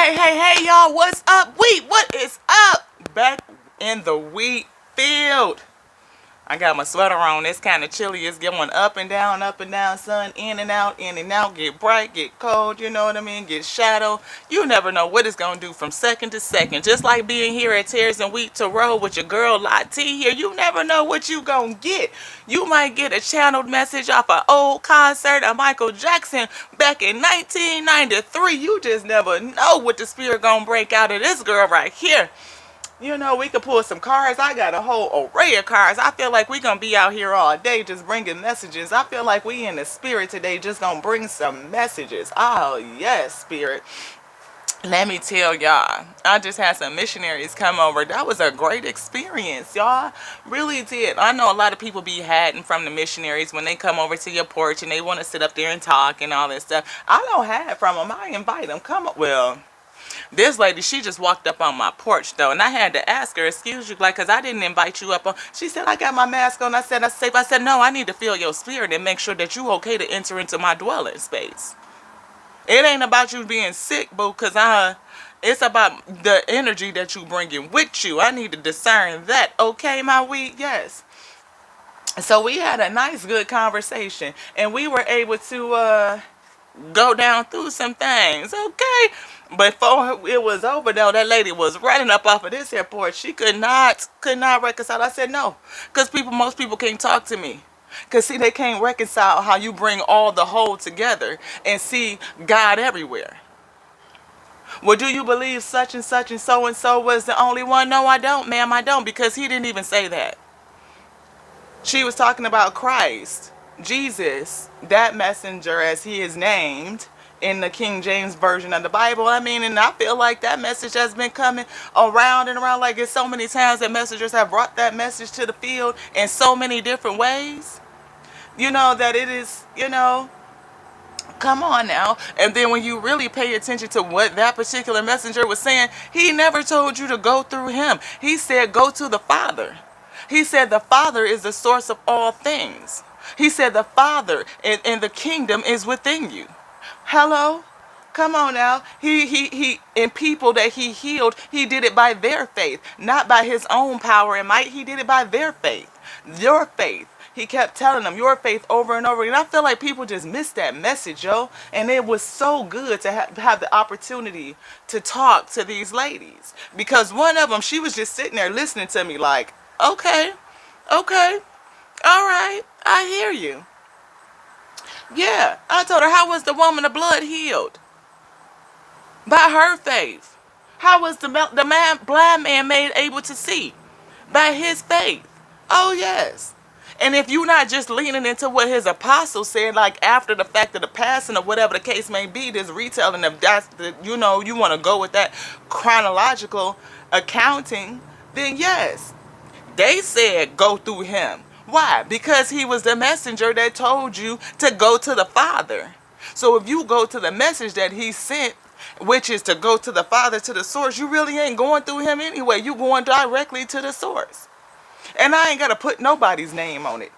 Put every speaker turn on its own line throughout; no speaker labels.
Hey, y'all, what's up? What is up? Back in the wheat field. I got my sweater on. It's kind of chilly. It's going up and down, sun, in and out, get bright, get cold, you know what I mean? Get shadow. You never know what it's going to do from second to second. Just like being here at Tears and Wheat to Roll with your girl Lottie here. You never know what you going to get. You might get a channeled message off an old concert of Michael Jackson back in 1993. You just never know what the spirit going to break out of this girl right here. You know, we could pull some cards. I got a whole array of cards. I feel like we're going to be out here all day just bringing messages. I feel like we in the spirit today just going to bring some messages. Oh, yes, spirit. Let me tell y'all, I just had some missionaries come over. That was a great experience, y'all. Really did. I know a lot of people be hiding from the missionaries when they come over to your porch and they want to sit up there and talk and all that stuff. I don't hide from them. I invite them. Come up. Well, this lady, she just walked up on my porch, though, and I had to ask her, excuse you, like, because I didn't invite you up on. She said, I got my mask on. I said, I'm safe. I said, no, I need to feel your spirit and make sure that you okay to enter into my dwelling space. It ain't about you being sick, boo, because it's about the energy that you bringing with you. I need to discern that. Okay, my weed? Yes. So we had a nice, good conversation, and we were able to go down through some things, okay? Before it was over, though, that lady was running up off of this here porch. She could not reconcile. I said no, because most people can't talk to me. Because, see, they can't reconcile how you bring all the whole together and see God everywhere. Well, do you believe such and so was the only one? No, I don't, ma'am, I don't, because he didn't even say that. She was talking about Christ, Jesus, that messenger as he is named in the King James Version of the Bible. I mean, and I feel like that message has been coming around and around. Like, it's so many times that messengers have brought that message to the field in so many different ways. You know, that it is, come on now. And then when you really pay attention to what that particular messenger was saying, he never told you to go through him. He said, go to the Father. He said the Father is the source of all things. He said the Father and the kingdom is within you. Hello? Come on now. He and people that he healed, he did it by their faith, not by his own power and might. He did it by their faith. Your faith. He kept telling them your faith over and over. And I feel like people just missed that message, yo. And it was so good to have the opportunity to talk to these ladies. Because one of them, she was just sitting there listening to me like, okay, all right, I hear you. Yeah, I told her, how was the woman of blood healed? By her faith. How was the blind man made able to see? By his faith. Oh, yes. And if you're not just leaning into what his apostles said, like after the fact of the passing or whatever the case may be, this retelling of that's the, you want to go with that chronological accounting, then yes, they said go through him. Why? Because he was the messenger that told you to go to the Father. So if you go to the message that he sent, which is to go to the Father, to the source, you really ain't going through him anyway. You going directly to the source. And I ain't got to put nobody's name on it.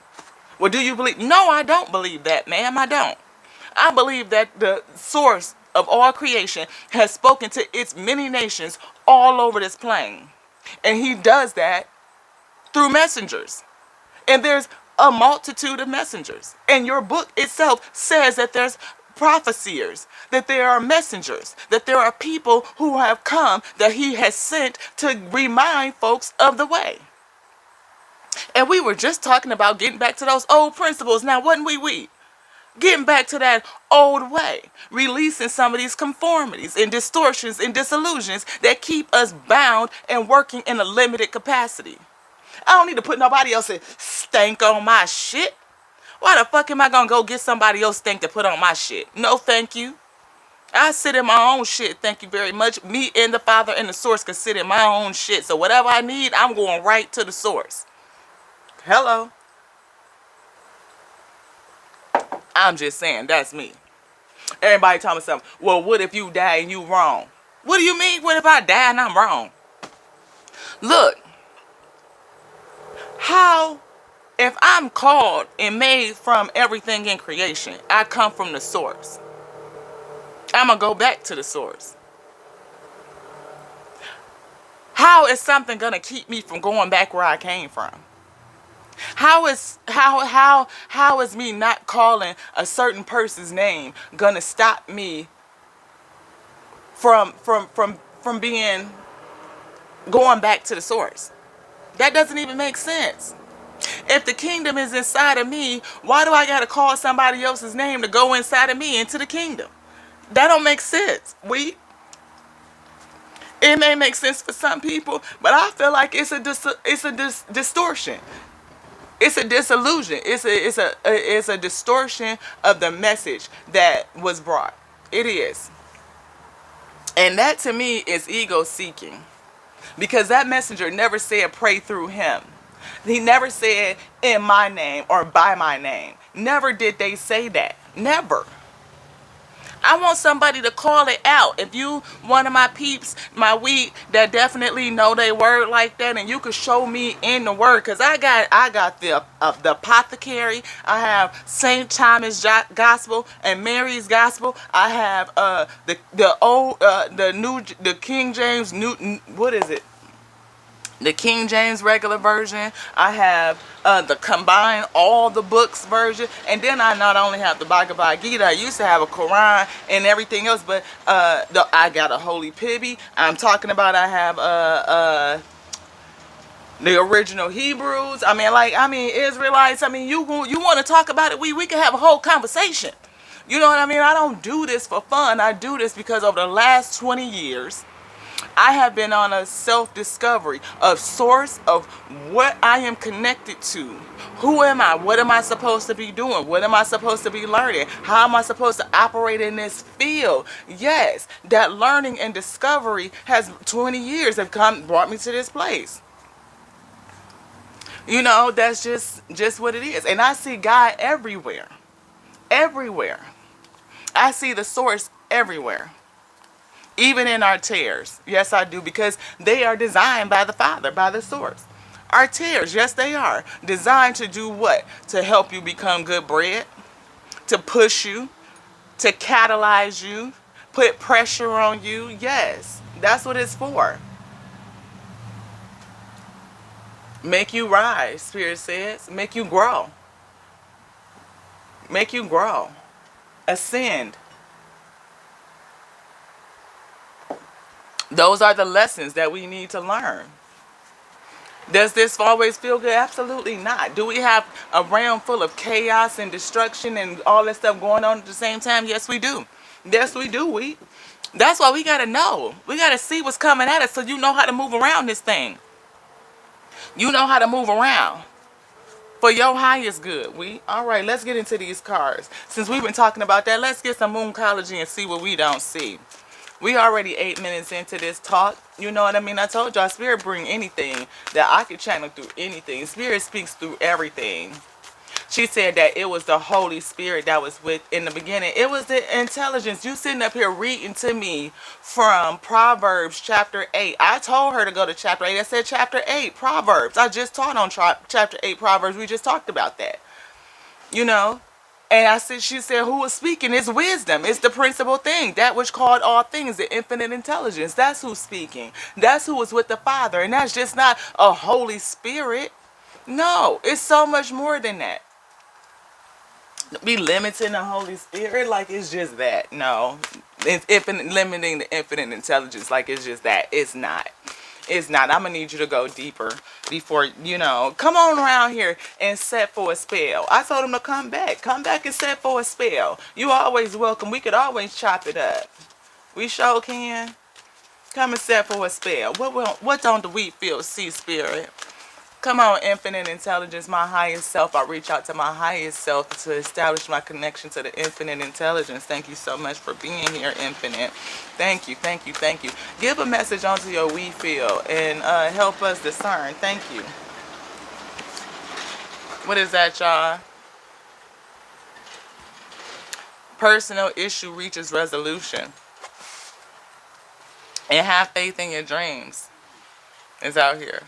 Well, do you believe? No, I don't believe that, ma'am. I don't. I believe that the source of all creation has spoken to its many nations all over this plane. And he does that through messengers. And there's a multitude of messengers. And your book itself says that there's prophesiers, that there are messengers, that there are people who have come that he has sent to remind folks of the way. And we were just talking about getting back to those old principles. Now, wasn't we? Getting back to that old way. Releasing some of these conformities and distortions and disillusions that keep us bound and working in a limited capacity. I don't need to put nobody else's stank on my shit. Why the fuck am I going to go get somebody else stank to put on my shit? No, thank you. I sit in my own shit, thank you very much. Me and the Father and the source can sit in my own shit. So whatever I need, I'm going right to the source. Hello. I'm just saying, that's me. Everybody tell me something. Well, what if you die and you wrong? What do you mean? What if I die and I'm wrong? Look. How, if I'm called and made from everything in creation, I come from the source. I'm going to go back to the source. How is something going to keep me from going back where I came from? How is me not calling a certain person's name going to stop me from being going back to the source? That doesn't even make sense. If the kingdom is inside of me, why do I got to call somebody else's name to go inside of me into the kingdom? That don't make sense. It may make sense for some people, but I feel like it's a distortion. It's a disillusion. It's a distortion of the message that was brought. It is. And that to me is ego seeking. Because that messenger never said pray through him. He never said in my name or by my name. Never did they say that. Never. I want somebody to call it out. If you one of my peeps, my wheat, that definitely know they word like that, and you could show me in the word, because I got the apothecary. I have Saint Thomas Gospel and Mary's Gospel. I have the King James new, what is it? The King James regular version. I have the combined all the books version, and then I not only have the Bhagavad Gita. I used to have a Quran and everything else, but I got a Holy Pibby. I'm talking about I have the original Hebrews. I mean Israelites. I mean you want to talk about it? We can have a whole conversation. You know what I mean? I don't do this for fun. I do this because over the last 20 years. I have been on a self-discovery of source of what I am connected to. Who am I? What am I supposed to be doing? What am I supposed to be learning? How am I supposed to operate in this field? Yes, that learning and discovery has 20 years have brought me to this place. You know, that's just what it is. And I see God everywhere. Everywhere. I see the source everywhere. Even in our tears. Yes, I do. Because they are designed by the Father, by the source. Our tears, yes, they are. Designed to do what? To help you become good bread. To push you. To catalyze you. Put pressure on you. Yes, that's what it's for. Make you rise, Spirit says. Make you grow. Make you grow. Ascend. Those are the lessons that we need to learn. Does this always feel good? Absolutely not. Do we have a realm full of chaos and destruction and all that stuff going on at the same time? Yes, we do. Yes, we do. That's why we got to know. We got to see what's coming at us so you know how to move around this thing. You know how to move around. For your highest good. All right, let's get into these cards. Since we've been talking about that, let's get some mooncology and see what we don't see. We already 8 minutes into this talk. You know what I mean? I told y'all, Spirit bring anything that I could channel through anything. Spirit speaks through everything. She said that it was the Holy Spirit that was with in the beginning. It was the intelligence. You sitting up here reading to me from Proverbs chapter 8. I told her to go to chapter 8. I said chapter 8, Proverbs. I just taught on chapter 8, Proverbs. We just talked about that. You know? And she said, who was speaking? It's wisdom. It's the principal thing. That which called all things, the infinite intelligence. That's who's speaking. That's who was with the Father. And that's just not a Holy Spirit. No, it's so much more than that. Be limiting the Holy Spirit like it's just that. No. It's limiting the infinite intelligence like it's just that. It's not. It's not. I'm going to need you to go deeper before, come on around here and set for a spell. I told him to come back. Come back and set for a spell. You always welcome. We could always chop it up. We sure can. Come and set for a spell. What don't the wheat field see, Spirit? Come on, infinite intelligence, my highest self. I reach out to my highest self to establish my connection to the infinite intelligence. Thank you so much for being here, infinite. Thank you, thank you, thank you. Give a message onto your wheat field and help us discern. Thank you. What is that, y'all? Personal issue reaches resolution. And have faith in your dreams. It's out here.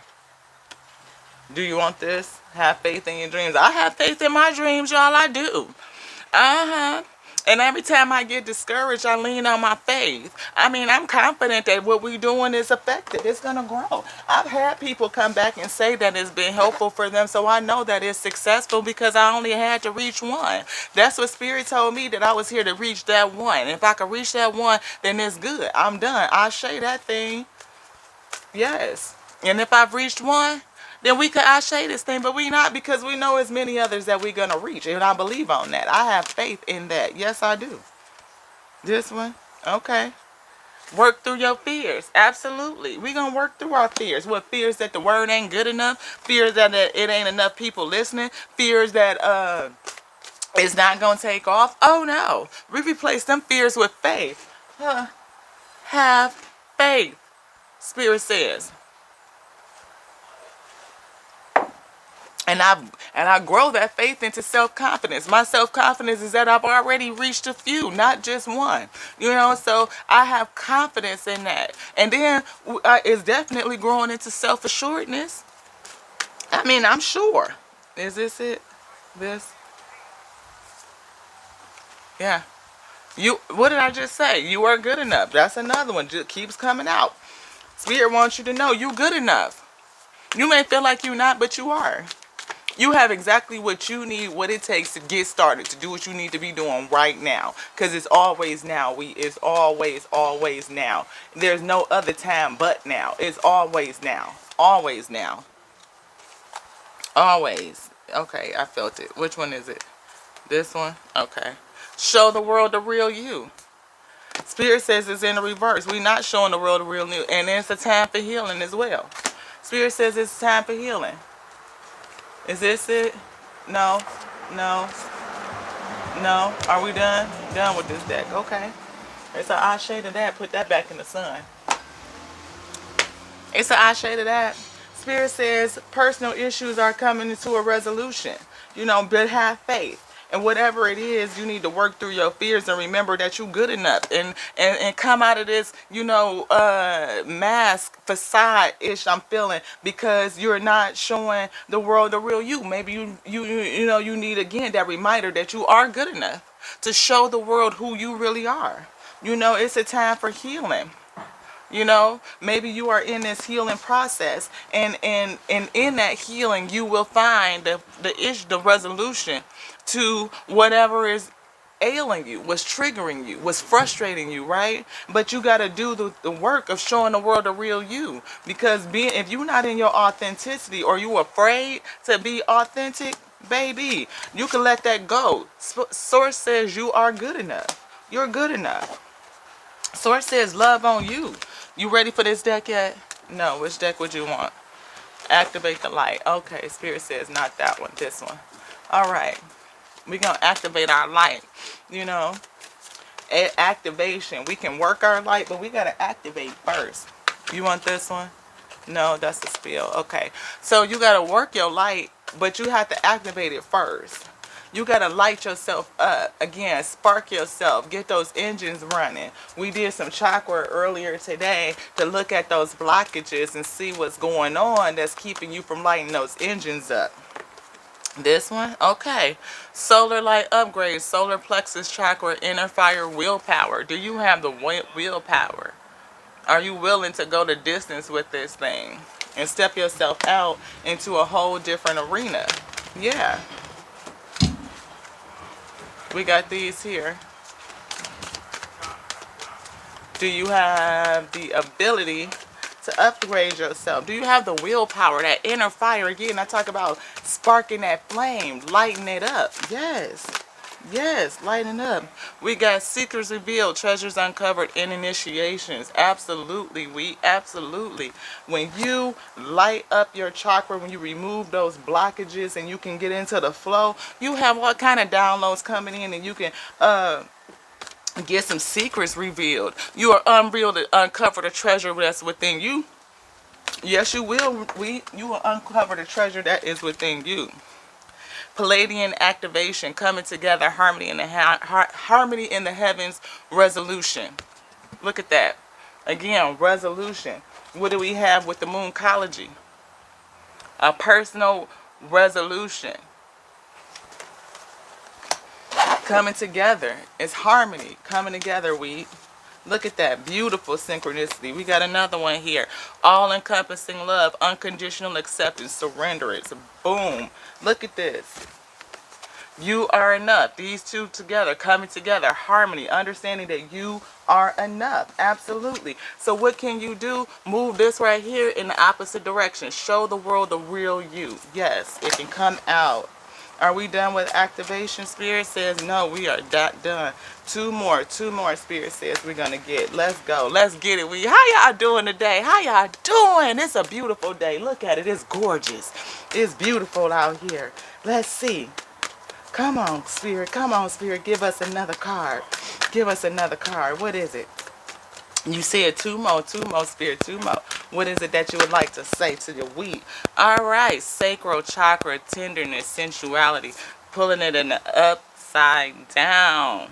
Do you want this? Have faith in your dreams. I have faith in my dreams, y'all. I do. And every time I get discouraged, I lean on my faith. I mean, I'm confident that what we're doing is effective. It's going to grow. I've had people come back and say that it's been helpful for them, so I know that it's successful because I only had to reach one. That's what Spirit told me, that I was here to reach that one. If I could reach that one, then it's good. I'm done. I shade that thing. Yes. And if I've reached one, then we could ashe this thing, but we not, because we know as many others that we're going to reach. And I believe on that. I have faith in that. Yes, I do. This one? Okay. Work through your fears. Absolutely. We're going to work through our fears. What, fears that the word ain't good enough? Fears that it ain't enough people listening? Fears that it's not going to take off? Oh, no. We replace them fears with faith. Have faith, Spirit says. And I grow that faith into self-confidence. My self-confidence is that I've already reached a few, not just one. You know, so I have confidence in that. And then it's definitely growing into self-assuredness. I mean, I'm sure. Is this it? This? Yeah. What did I just say? You are good enough. That's another one. Just keeps coming out. Spirit wants you to know you're good enough. You may feel like you're not, but you are. You have exactly what you need, what it takes to get started, to do what you need to be doing right now. Because it's always now. It's always now. There's no other time but now. It's always now. Always now. Always. Okay, I felt it. Which one is it? This one? Okay. Show the world the real you. Spirit says it's in the reverse. We're not showing the world the real you. And it's a time for healing as well. Spirit says it's time for healing. Is this it? No. No. No. Are we done? Done with this deck. Okay. It's an eye shade of that. Put that back in the sun. It's an eye shade of that. Spirit says personal issues are coming into a resolution. You know, but have faith. And whatever it is, you need to work through your fears and remember that you're good enough. And come out of this, you know, mask, facade-ish I'm feeling, because you're not showing the world the real you. Maybe you know, you need, again, that reminder that you are good enough to show the world who you really are. You know, it's a time for healing. You know, maybe you are in this healing process, and in that healing, you will find the resolution to whatever is ailing you, what's triggering you, what's frustrating you, right? But you got to do the work of showing the world the real you, because if you're not in your authenticity, or you're afraid to be authentic, baby, you can let that go. Source says you are good enough. You're good enough. Source says love on you. You ready for this deck yet? No. Which deck would you want? Activate the light. Okay. Spirit says not that one. This one. All right. We're going to activate our light. You know, activation. We can work our light, but we got to activate first. You want this one? No, that's the spill. Okay. So you got to work your light, but you have to activate it first. You got to light yourself up. Again, spark yourself. Get those engines running. We did some chakra earlier today to look at those blockages and see what's going on that's keeping you from lighting those engines up. This one? Okay. Solar light upgrade. Solar plexus chakra, inner fire, willpower. Do you have the willpower? Are you willing to go the distance with this thing and step yourself out into a whole different arena? Yeah. We got these here. Do you have the ability to upgrade yourself? Do you have the willpower, that inner fire? Again, I talk about sparking that flame, lighting it up. Yes. Yes, lighting up. We got secrets revealed, treasures uncovered, and initiations. Absolutely. Absolutely. When you light up your chakra, when you remove those blockages and you can get into the flow, you have all kind of downloads coming in, and you can get some secrets revealed. You are unreal to uncover the treasure that's within you. Yes, you will. You will uncover the treasure that is within you. Palladian activation, coming together, harmony in the heavens, resolution. Look at that. Again, resolution. What do we have with the mooncology? A personal resolution. Coming together. It's harmony. Coming together, we. Look at that. Beautiful synchronicity. We got another one here. All-encompassing love. Unconditional acceptance. Surrender it. So boom. Look at this. You are enough. These two together, coming together, harmony, understanding that you are enough. Absolutely. So what can you do? Move this right here in the opposite direction. Show the world the real you. Yes, it can come out. Are we done with activation? Spirit says no, we are not done. Two more, Spirit says we're going to get. Let's go. Let's get it. How y'all doing today? How y'all doing? It's a beautiful day. Look at it. It's gorgeous. It's beautiful out here. Let's see. Come on, Spirit. Come on, Spirit. Give us another card. Give us another card. What is it? You said two more, Spirit, two more. What is it that you would like to say to your week? All right. Sacral chakra, tenderness, sensuality. Pulling it in the upside down.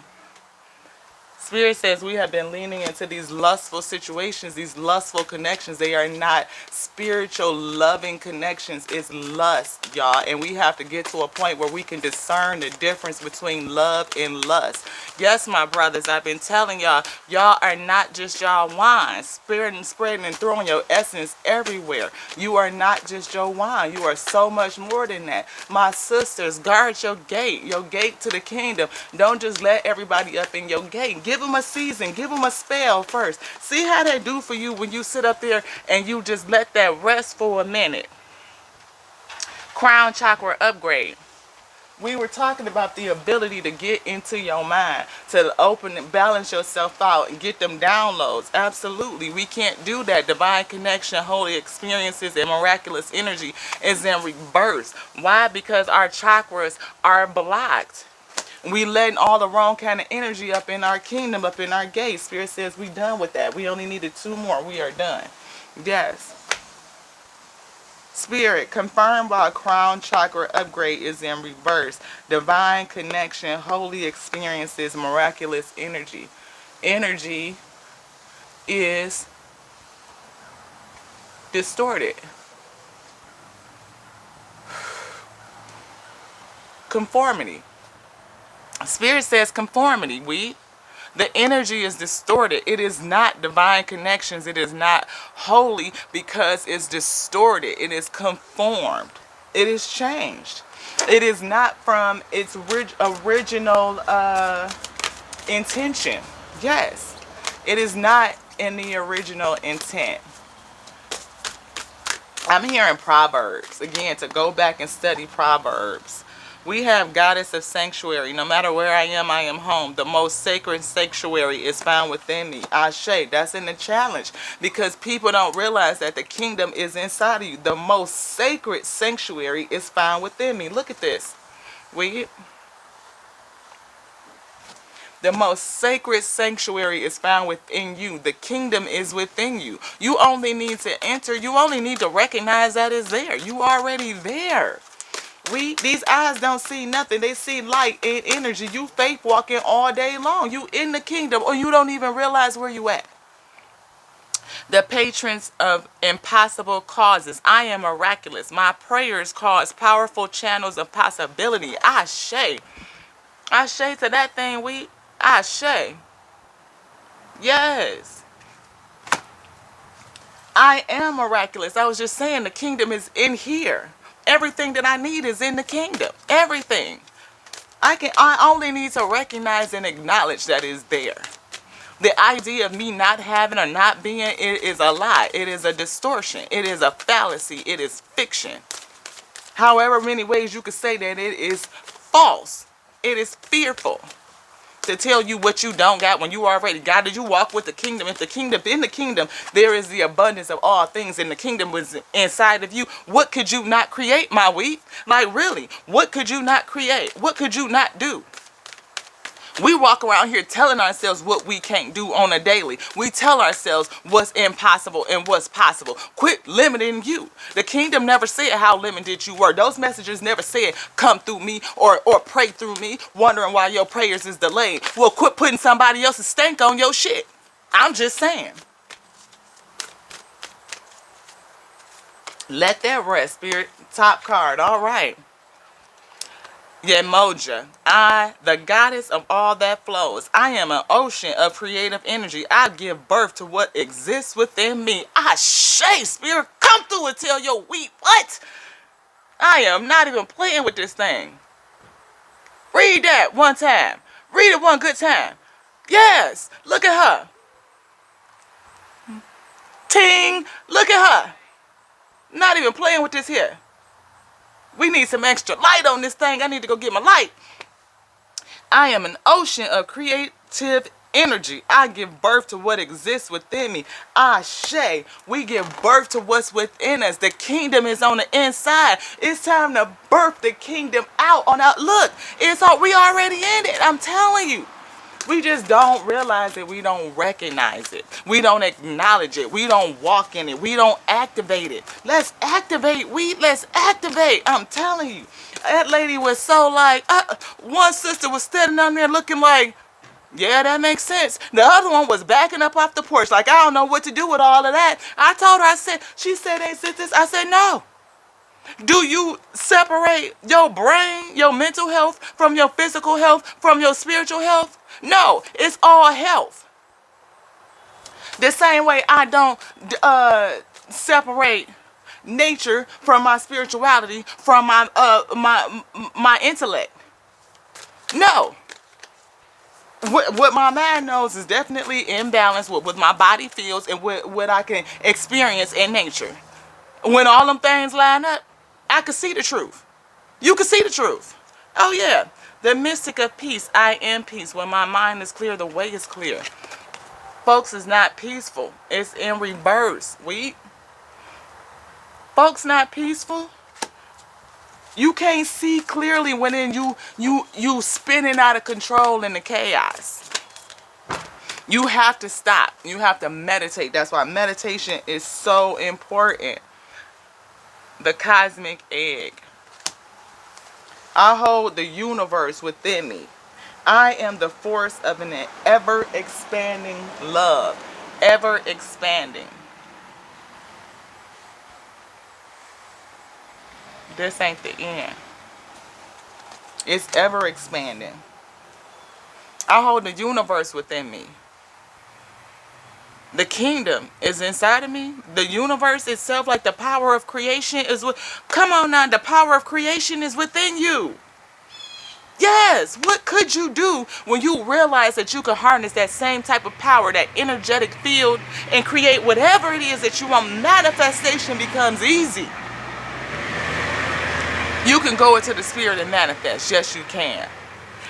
Spirit says we have been leaning into these lustful situations, these lustful connections. They are not spiritual, loving connections. It's lust, y'all. And we have to get to a point where we can discern the difference between love and lust. Yes, my brothers, I've been telling y'all, y'all are not just y'all wine, spreading and throwing your essence everywhere. You are not just your wine. You are so much more than that. My sisters, guard your gate to the kingdom. Don't just let everybody up in your gate. Give them a season. Give them a spell first. See how they do for you when you sit up there and you just let that rest for a minute. Crown chakra upgrade. We were talking about the ability to get into your mind, to open and balance yourself out and get them downloads. Absolutely. We can't do that. Divine connection, holy experiences, and miraculous energy is in reverse. Why? Because our chakras are blocked. We letting all the wrong kind of energy up in our kingdom, up in our gate. Spirit says we done with that. We only needed two more. We are done. Yes. Spirit, confirmed by a crown chakra upgrade is in reverse. Divine connection, holy experiences, miraculous energy. Energy is distorted. Conformity. Spirit says conformity. The energy is distorted. It is not divine connections. It is not holy because it's distorted. It is conformed. It is changed. It is not from its original intention. Yes. It is not in the original intent. I'm hearing Proverbs. Again, to go back and study Proverbs. We have goddess of sanctuary. No matter where I am home. The most sacred sanctuary is found within me. Ashe. That's in the challenge. Because people don't realize that the kingdom is inside of you. The most sacred sanctuary is found within me. Look at this. The most sacred sanctuary is found within you. The kingdom is within you. You only need to enter. You only need to recognize that it's there. You already there. These eyes don't see nothing. They see light and energy. You faith walking all day long. You in the kingdom or you don't even realize where you at. The patrons of impossible causes. I am miraculous. My prayers cause powerful channels of possibility. Ashe. Ashe to that thing, Ashe. Yes. I am miraculous. I was just saying the kingdom is in here. Everything that I need is in the kingdom. Everything. I only need to recognize and acknowledge that it's there. The idea of me not having or not being, it is a lie. It is a distortion. It is a fallacy. It is fiction. However many ways you could say that, it is false. It is fearful to tell you what you don't got when you already got it. You walk with the kingdom. If the kingdom, in the kingdom, there is the abundance of all things, and the kingdom was inside of you. What could you not create, my wheat? Like really, what could you not create? What could you not do? We walk around here telling ourselves what we can't do on a daily. We tell ourselves what's impossible and what's possible. Quit limiting you. The kingdom never said how limited you were. Those messages never said come through me or pray through me, wondering why your prayers is delayed. Well, quit putting somebody else's stank on your shit. I'm just saying. Let that rest, Spirit. Top card. All right. Yemoja, I, the goddess of all that flows. I am an ocean of creative energy. I give birth to what exists within me. I shay, spirit, come through and tell your wheat what? I am not even playing with this thing. Read that one time. Read it one good time. Yes, look at her. Ting, look at her. Not even playing with this here. We need some extra light on this thing. I need to go get my light. I am an ocean of creative energy. I give birth to what exists within me. Ashe. We give birth to what's within us. The kingdom is on the inside. It's time to birth the kingdom out on out. Look, it's all, we already in it. I'm telling you. We just don't realize it. We don't recognize it. We don't acknowledge it. We don't walk in it. We don't activate it. Let's activate. Let's activate. I'm telling you. That lady was so like, one sister was standing down there looking like, yeah, that makes sense. The other one was backing up off the porch like, I don't know what to do with all of that. I told her, she said, hey, sisters. I said, no. Do you separate your brain, your mental health from your physical health, from your spiritual health? No, it's all health. The same way I don't separate nature from my spirituality, from my intellect. No. What my mind knows is definitely in balance with what my body feels and what I can experience in nature. When all them things line up, I can see the truth. You can see the truth. Oh yeah. The mystic of peace. I am peace. When my mind is clear, the way is clear. Folks, is not peaceful. It's in reverse. Folks not peaceful. You can't see clearly when you spinning out of control in the chaos. You have to stop. You have to meditate. That's why meditation is so important. The cosmic egg. I hold the universe within me. I am the force of an ever-expanding love. Ever-expanding. This ain't the end. It's ever-expanding. I hold the universe within me. The kingdom is inside of me. The universe itself, like the power of creation is come on now, the power of creation is within you. Yes, what could you do when you realize that you can harness that same type of power, that energetic field, and create whatever it is that you want? Manifestation becomes easy. You can go into the spirit and manifest. Yes, you can.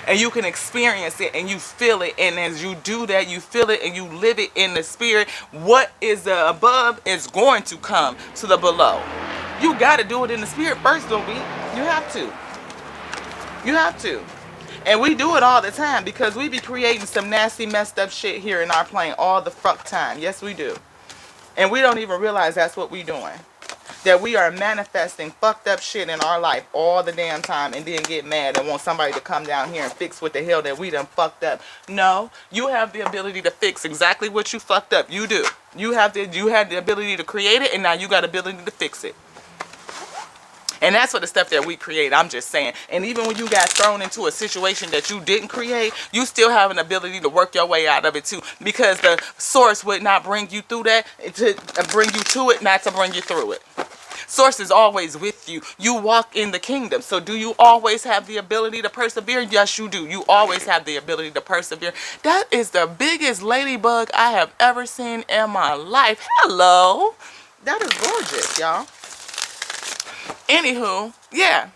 And you can experience it and you feel it. And as you do that, you feel it and you live it in the spirit. What is the above is going to come to the below. You got to do it in the spirit first, don't we? You have to. You have to. And we do it all the time because we be creating some nasty, messed up shit here in our plane all the fuck time. Yes, we do. And we don't even realize that's what we doing. That we are manifesting fucked up shit in our life all the damn time and then get mad and want somebody to come down here and fix what the hell that we done fucked up. No, you have the ability to fix exactly what you fucked up. You do. You had the ability to create it and now you got the ability to fix it. And that's what the stuff that we create, I'm just saying. And even when you got thrown into a situation that you didn't create, you still have an ability to work your way out of it too. Because the source would not bring you through that, to bring you to it, not to bring you through it. Source is always with you. You walk in the kingdom. So do you always have the ability to persevere? Yes, you do. You always have the ability to persevere. That is the biggest ladybug I have ever seen in my life. Hello. That is gorgeous, y'all. Anywho, yeah.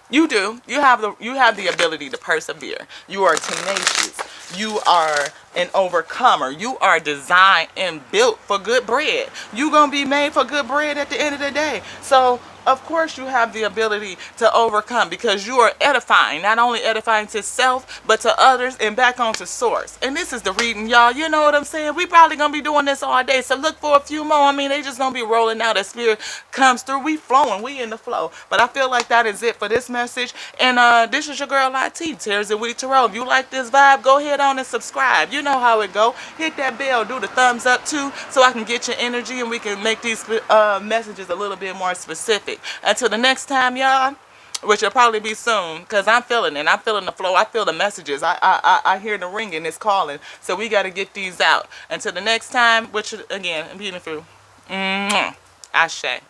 You do. You have the ability to persevere. You are tenacious. You are an overcomer. You are designed and built for good bread. You're going to be made for good bread at the end of the day. So, of course, you have the ability to overcome because you are edifying. Not only edifying to self, but to others and back onto source. And this is the reading, y'all. You know what I'm saying? We probably going to be doing this all day. So look for a few more. I mean, they just going to be rolling out as spirit comes through. We flowing. We in the flow. But I feel like that is it for this message. And this is your girl, IT, Tears and Witty Tarot. If you like this vibe, go ahead on and subscribe. You know how it go. Hit that bell. Do the thumbs up, too, so I can get your energy and we can make these messages a little bit more specific. Until the next time, y'all, which will probably be soon, because I'm feeling it. I'm feeling the flow. I feel the messages. I hear the ringing. It's calling. So we got to get these out. Until the next time, which, again, beautiful. Ashe.